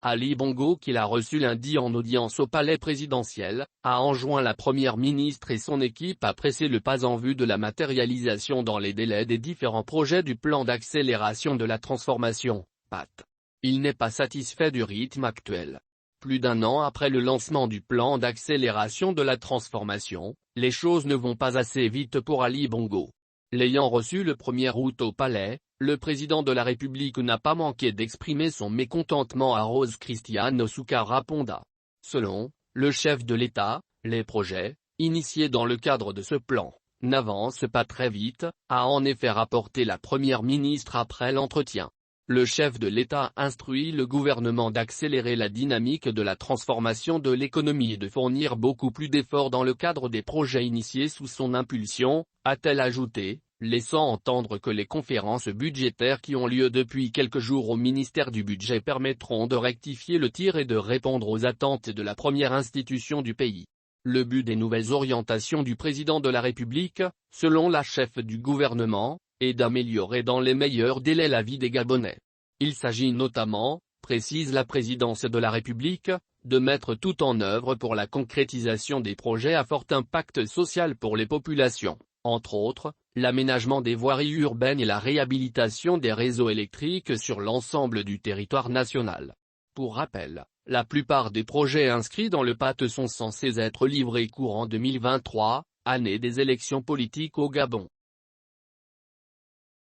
Ali Bongo, qui l'a reçu lundi en audience au palais présidentiel, a enjoint la première ministre et son équipe à presser le pas en vue de la matérialisation dans les délais des différents projets du plan d'accélération de la transformation, PAT. Il n'est pas satisfait du rythme actuel. Plus d'un an après le lancement du plan d'accélération de la transformation, les choses ne vont pas assez vite pour Ali Bongo. L'ayant reçu le 1er août au palais, le président de la République n'a pas manqué d'exprimer son mécontentement à Rose Cristiano Soukara Ponda. Selon le chef de l'État, les projets, initiés dans le cadre de ce plan, n'avancent pas très vite, a en effet rapporté la première ministre après l'entretien. Le chef de l'État instruit le gouvernement d'accélérer la dynamique de la transformation de l'économie et de fournir beaucoup plus d'efforts dans le cadre des projets initiés sous son impulsion, a-t-elle ajouté, laissant entendre que les conférences budgétaires qui ont lieu depuis quelques jours au ministère du Budget permettront de rectifier le tir et de répondre aux attentes de la première institution du pays. Le but des nouvelles orientations du président de la République, selon la chef du gouvernement, est d'améliorer dans les meilleurs délais la vie des Gabonais. Il s'agit notamment, précise la présidence de la République, de mettre tout en œuvre pour la concrétisation des projets à fort impact social pour les populations, entre autres, l'aménagement des voiries urbaines et la réhabilitation des réseaux électriques sur l'ensemble du territoire national. Pour rappel, la plupart des projets inscrits dans le PAT sont censés être livrés courant 2023, année des élections politiques au Gabon.